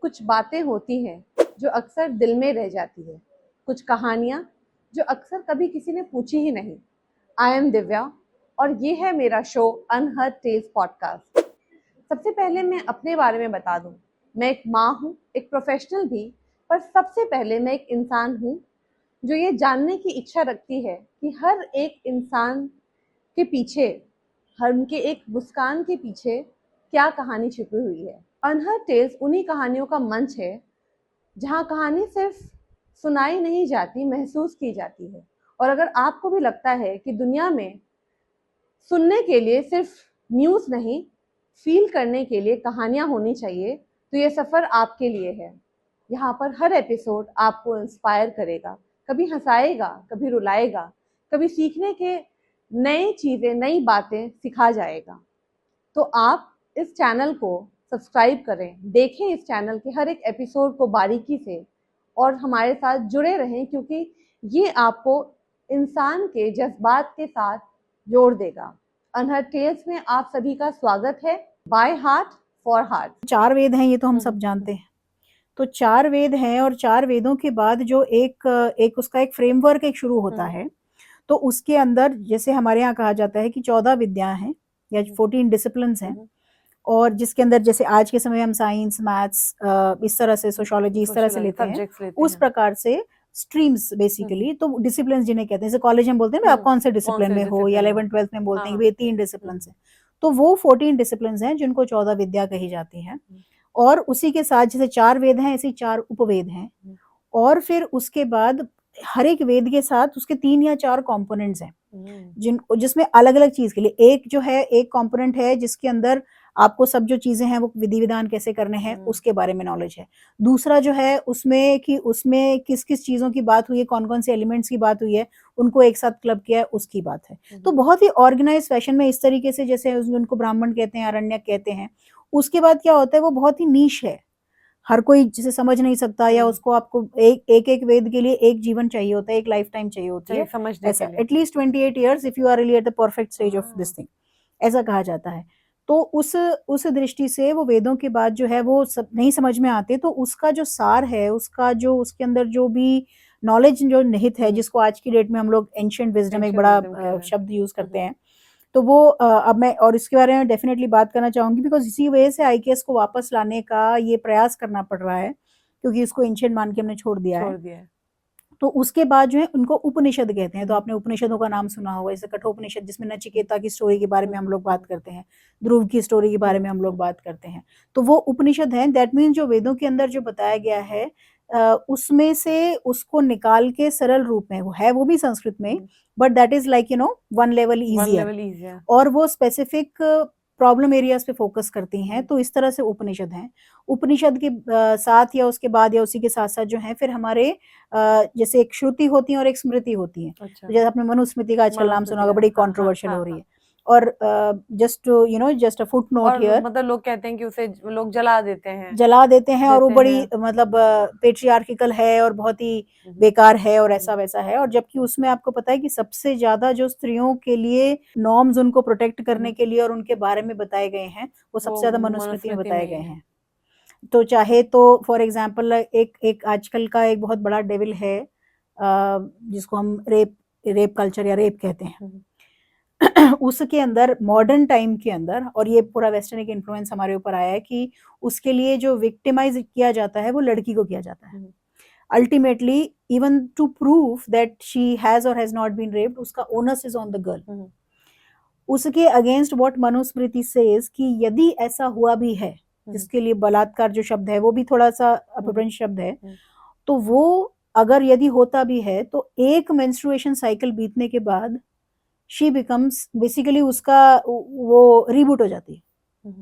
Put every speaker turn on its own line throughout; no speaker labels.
कुछ बातें होती हैं जो अक्सर दिल में रह जाती है, कुछ कहानियाँ जो अक्सर कभी किसी ने पूछी ही नहीं। आई एम दिव्या और ये है मेरा शो अनहर्ड टेल्स पॉडकास्ट। सबसे पहले मैं अपने बारे में बता दूं, मैं एक माँ हूँ, एक प्रोफेशनल भी, पर सबसे पहले मैं एक इंसान हूँ जो ये जानने की इच्छा रखती है कि हर एक इंसान के पीछे, हर उनके एक मुस्कान के पीछे क्या कहानी छुपी हुई है। अनहर्ड टेल्स उन्हीं कहानियों का मंच है जहाँ कहानी सिर्फ सुनाई नहीं जाती, महसूस की जाती है। और अगर आपको भी लगता है कि दुनिया में सुनने के लिए सिर्फ न्यूज़ नहीं, फील करने के लिए कहानियाँ होनी चाहिए, तो ये सफ़र आपके लिए है। यहाँ पर हर एपिसोड आपको इंस्पायर करेगा, कभी हंसाएगा, कभी रुलाएगा, कभी सीखने के नई चीज़ें, नई बातें सिखा जाएगा। तो आप इस चैनल को सब्सक्राइब करें, देखें इस चैनल के हर एक एपिसोड को बारीकी से और हमारे साथ जुड़े रहें, क्योंकि ये आपको इंसान के जज्बात के साथ जोड़ देगा। अनहर्ड टेल्स में आप सभी का स्वागत है। By heart for heart.
4 वेद हैं, ये तो हम सब जानते हैं। तो 4 वेद हैं और 4 वेदों के बाद जो एक उसका एक फ्रेमवर्क एक शुरू होता है, तो उसके अंदर जैसे हमारे यहाँ कहा जाता है कि 14 विद्याएं हैं या 14 डिसिप्लिन्स हैं, और जिसके अंदर जैसे आज के समय हम साइंस, मैथ्स, इस तरह से सोशियोलॉजी इस तरह से लेते हैं, उस प्रकार से स्ट्रीम्स बेसिकली, तो डिसिप्लिन्स जिन्हें कहते हैं, जैसे कॉलेज में बोलते हैं आप कौन से डिसिप्लिन में हो, या 11th-12th में बोलते हैं वे 3 डिसिप्लिन्स हैं। तो वो 14 डिसिप्लिन्स हैं जिनको 14 विद्या कही जाती है। और उसी के साथ जैसे 4 वेद हैं, ऐसे 4 उपवेद हैं, और फिर उसके बाद हर एक वेद के साथ उसके 3 या 4 कंपोनेंट्स हैं, जिसमें अलग अलग चीज के लिए एक जो है एक कंपोनेंट है जिसके अंदर आपको सब जो चीजें हैं वो विधि विधान कैसे करने हैं उसके बारे में नॉलेज है। दूसरा जो है उसमें कि उसमें किस किस चीजों की बात हुई है, कौन कौन से एलिमेंट्स की बात हुई है, उनको एक साथ क्लब किया है, उसकी बात है। तो बहुत ही ऑर्गेनाइज फैशन में इस तरीके से, जैसे उनको ब्राह्मण कहते हैं, अरण्यक कहते हैं। उसके बाद क्या होता है, वो बहुत ही नीश है, हर कोई जिसे समझ नहीं सकता, या उसको आपको एक वेद के लिए एक जीवन चाहिए होता है, एक लाइफ टाइम चाहिए होती है ऐसा, at least 28 years if you are really at the perfect stage of this thing, ऐसा कहा जाता है। तो उस दृष्टि से वो वेदों के बाद जो है वो सब नहीं समझ में आते, तो उसका जो सार है, उसका जो उसके अंदर जो भी नॉलेज जो निहित है, जिसको आज की डेट में हम लोग एंशिएंट विजडम एक बड़ा शब्द यूज करते हैं, तो वो अब मैं और इसके बारे में डेफिनेटली बात करना चाहूंगी, बिकॉज इसी वजह से आईकेएस को वापस लाने का ये प्रयास करना पड़ रहा है, क्योंकि इसको एंशिएंट मान के हमने छोड़ दिया है। तो उसके बाद जो है उनको उपनिषद कहते हैं। तो आपने उपनिषदों का नाम सुना होगा, जैसे कठोपनिषद जिसमें नचिकेता की स्टोरी के बारे में हम लोग बात करते हैं, ध्रुव की स्टोरी के बारे में हम लोग बात करते हैं, तो वो उपनिषद है। दैट मीन्स जो वेदों के अंदर जो बताया गया है उसमें से उसको निकाल के सरल रूप में वो भी संस्कृत में, but that is like one level easier, और वो स्पेसिफिक प्रॉब्लम एरियाज पे फोकस करती हैं। तो इस तरह से उपनिषद हैं। उपनिषद के साथ या उसके बाद या उसी के साथ साथ जो है फिर हमारे जैसे एक श्रुति होती है और एक स्मृति होती है। तो जैसे आपने मनुस्मृति का आजकल नाम सुना होगा, बड़ी कंट्रोवर्शियल हो रही है। और just a foot note here,
मतलब लोग कहते हैं कि उसे लोग जला देते हैं
और वो बड़ी मतलब पेट्रियार्किकल है और बहुत ही बेकार है और ऐसा वैसा है। और जबकि उसमें आपको पता है कि सबसे ज्यादा जो स्त्रियों के लिए नॉर्म्स उनको प्रोटेक्ट करने के लिए और उनके बारे में बताए गए हैं, वो सबसे ज्यादा मनुस्मृति में बताए गए हैं। तो चाहे तो फॉर एग्जाम्पल एक आजकल का एक बहुत बड़ा डेविल है जिसको हम रेप कल्चर या रेप कहते हैं, उसके अंदर मॉडर्न टाइम के अंदर, और ये पूरा वेस्टर्न एक इन्फ्लुएंस हमारे ऊपर आया है कि उसके लिए जो विक्टिमाइज किया जाता है वो लड़की को किया जाता है। Ultimately even to prove that she has or has not been raped, उसका onus is on the girl. उसके अगेंस्ट व्हाट मनुस्मृति सेज कि यदि ऐसा हुआ भी है, जिसके लिए बलात्कार जो शब्द है वो भी थोड़ा सा अपभ्रंश शब्द है, तो वो अगर यदि होता भी है तो एक मेंस्ट्रुएशन साइकिल बीतने के बाद शी बिकम्स बेसिकली उसका वो रिबूट हो जाती है।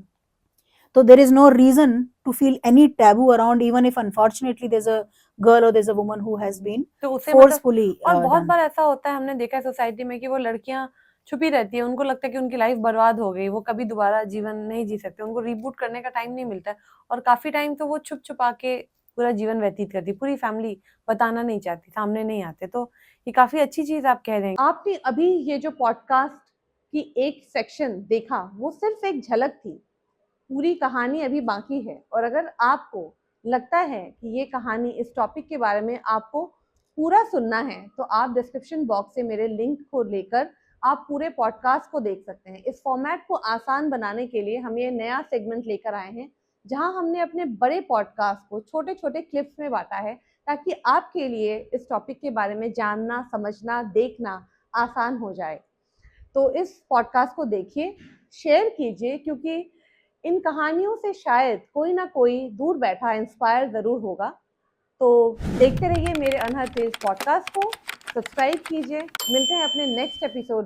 तो there is no reason to feel any taboo around, even if unfortunately there is a girl और there is a woman who has been forcefully.
और बहुत बार ऐसा होता है, हमने देखा है सोसाइटी में कि वो लड़कियां छुपी रहती है, उनको लगता है कि उनकी लाइफ बर्बाद हो गई, वो कभी दोबारा जीवन नहीं जी सकते, उनको रिबूट करने का टाइम नहीं मिलता है, और काफी टाइम तो वो छुप छुपा के पूरा जीवन व्यतीत करती, पूरी फैमिली बताना नहीं चाहती, सामने नहीं आते। तो ये काफी अच्छी चीज आप कह रहे हैं।
आपने अभी ये जो पॉडकास्ट की एक सेक्शन देखा, वो सिर्फ एक झलक थी, पूरी कहानी अभी बाकी है। और अगर आपको लगता है कि ये कहानी, इस टॉपिक के बारे में आपको पूरा सुनना है, तो आप डिस्क्रिप्शन बॉक्स से मेरे लिंक को लेकर आप पूरे पॉडकास्ट को देख सकते हैं। इस फॉर्मेट को आसान बनाने के लिए हम ये नया सेगमेंट लेकर आए हैं, जहां हमने अपने बड़े पॉडकास्ट को छोटे छोटे क्लिप्स में बांटा है, ताकि आपके लिए इस टॉपिक के बारे में जानना, समझना, देखना आसान हो जाए। तो इस पॉडकास्ट को देखिए, शेयर कीजिए, क्योंकि इन कहानियों से शायद कोई ना कोई दूर बैठा इंस्पायर ज़रूर होगा। तो देखते रहिए मेरे अनहद टेल्स पॉडकास्ट को, सब्सक्राइब कीजिए। मिलते हैं अपने नेक्स्ट एपिसोड